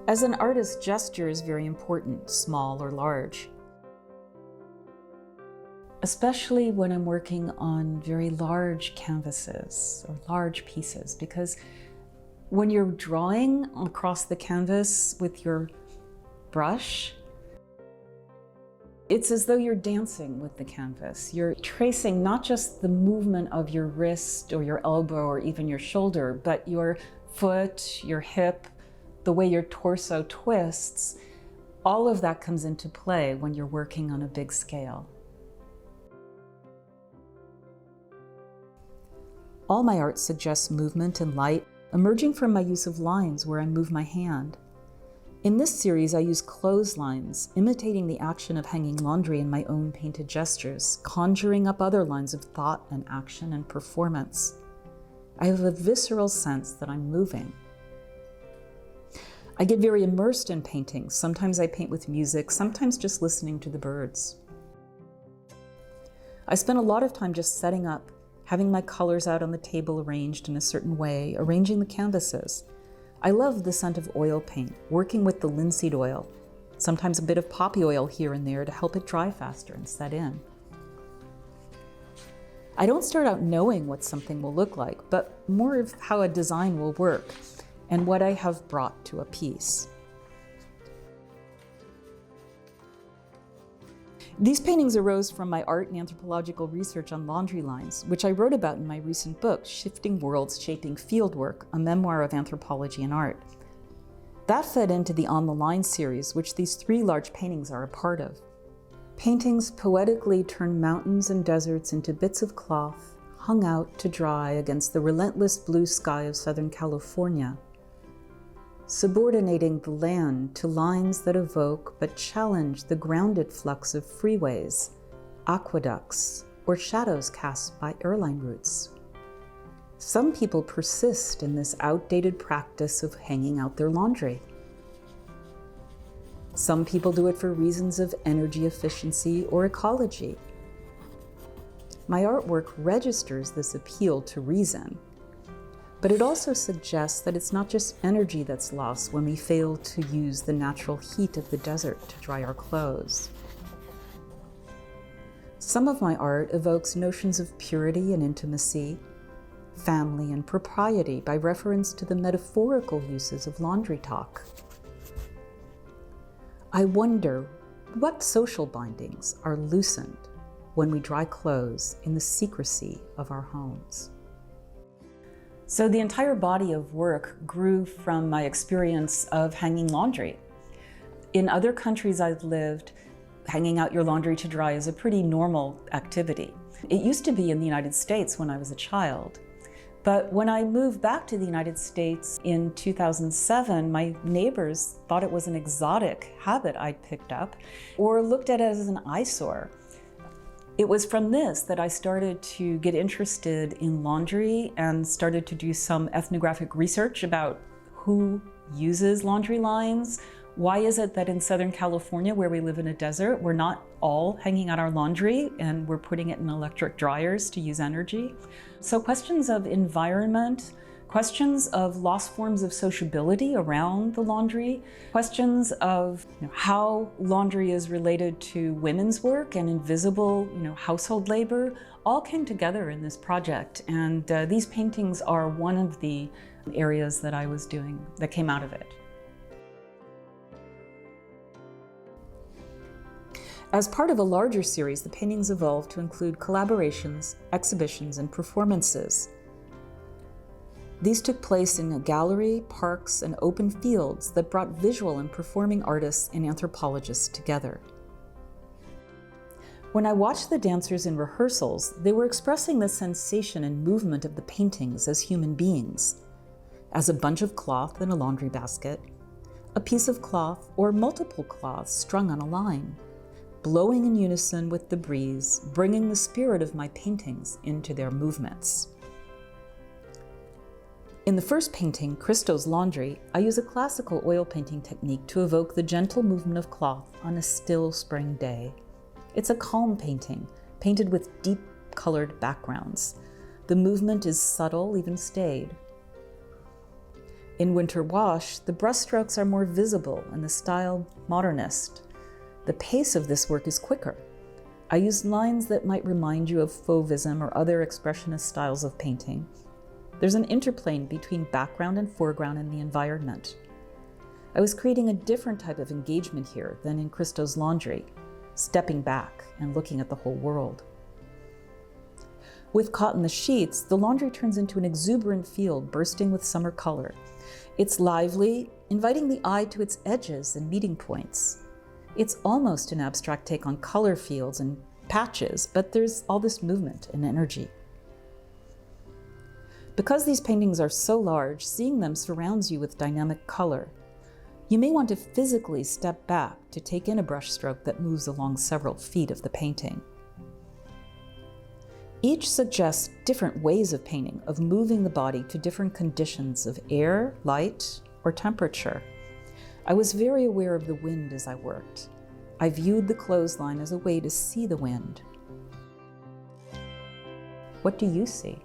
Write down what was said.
As an artist, gesture is very important, small or large. Especially when I'm working on very large canvases or large pieces, because when you're drawing across the canvas with your brush, it's as though you're dancing with the canvas. You're tracing not just the movement of your wrist or your elbow or even your shoulder, but your foot, your hip, the way your torso twists. All of that comes into play when you're working on a big scale. All my art suggests movement and light, emerging from my use of lines where I move my hand. In this series, I use clotheslines, imitating the action of hanging laundry in my own painted gestures, conjuring up other lines of thought and action and performance. I have a visceral sense that I'm moving. I get very immersed in painting. Sometimes I paint with music, sometimes just listening to the birds. I spend a lot of time just setting up, having my colors out on the table arranged in a certain way, arranging the canvases. I love the scent of oil paint, working with the linseed oil, sometimes a bit of poppy oil here and there to help it dry faster and set in. I don't start out knowing what something will look like, but more of how a design will work and what I have brought to a piece. These paintings arose from my art and anthropological research on laundry lines, which I wrote about in my recent book, Shifting Worlds Shaping Fieldwork, a memoir of anthropology and art. That fed into the On the Line series, which these 3 large paintings are a part of. Paintings poetically turn mountains and deserts into bits of cloth, hung out to dry against the relentless blue sky of Southern California, subordinating the land to lines that evoke but challenge the grounded flux of freeways, aqueducts, or shadows cast by airline routes. Some people persist in this outdated practice of hanging out their laundry. Some people do it for reasons of energy efficiency or ecology. My artwork registers this appeal to reason, but it also suggests that it's not just energy that's lost when we fail to use the natural heat of the desert to dry our clothes. Some of my art evokes notions of purity and intimacy, family and propriety by reference to the metaphorical uses of laundry talk. I wonder what social bindings are loosened when we dry clothes in the secrecy of our homes. So the entire body of work grew from my experience of hanging laundry. In other countries I've lived, hanging out your laundry to dry is a pretty normal activity. It used to be in the United States when I was a child. But when I moved back to the United States in 2007, my neighbors thought it was an exotic habit I'd picked up or looked at it as an eyesore. It was from this that I started to get interested in laundry and started to do some ethnographic research about who uses laundry lines. Why is it that in Southern California, where we live in a desert, we're not all hanging out our laundry and we're putting it in electric dryers to use energy? So questions of environment, questions of lost forms of sociability around the laundry, questions of how laundry is related to women's work and invisible household labor, all came together in this project. And these paintings are one of the areas that I was doing that came out of it. As part of a larger series, the paintings evolved to include collaborations, exhibitions, and performances. These took place in a gallery, parks, and open fields that brought visual and performing artists and anthropologists together. When I watched the dancers in rehearsals, they were expressing the sensation and movement of the paintings as human beings, as a bunch of cloth in a laundry basket, a piece of cloth or multiple cloths strung on a line, blowing in unison with the breeze, bringing the spirit of my paintings into their movements. In the first painting, Christo's Laundry, I use a classical oil painting technique to evoke the gentle movement of cloth on a still spring day. It's a calm painting, painted with deep colored backgrounds. The movement is subtle, even staid. In Winter Wash, the brushstrokes are more visible and the style modernist. The pace of this work is quicker. I used lines that might remind you of fauvism or other expressionist styles of painting. There's an interplay between background and foreground in the environment. I was creating a different type of engagement here than in Christo's Laundry, stepping back and looking at the whole world. With Caught in the Sheets, the laundry turns into an exuberant field bursting with summer color. It's lively, inviting the eye to its edges and meeting points. It's almost an abstract take on color fields and patches, but there's all this movement and energy. Because these paintings are so large, seeing them surrounds you with dynamic color. You may want to physically step back to take in a brushstroke that moves along several feet of the painting. Each suggests different ways of painting, of moving the body to different conditions of air, light, or temperature. I was very aware of the wind as I worked. I viewed the clothesline as a way to see the wind. What do you see?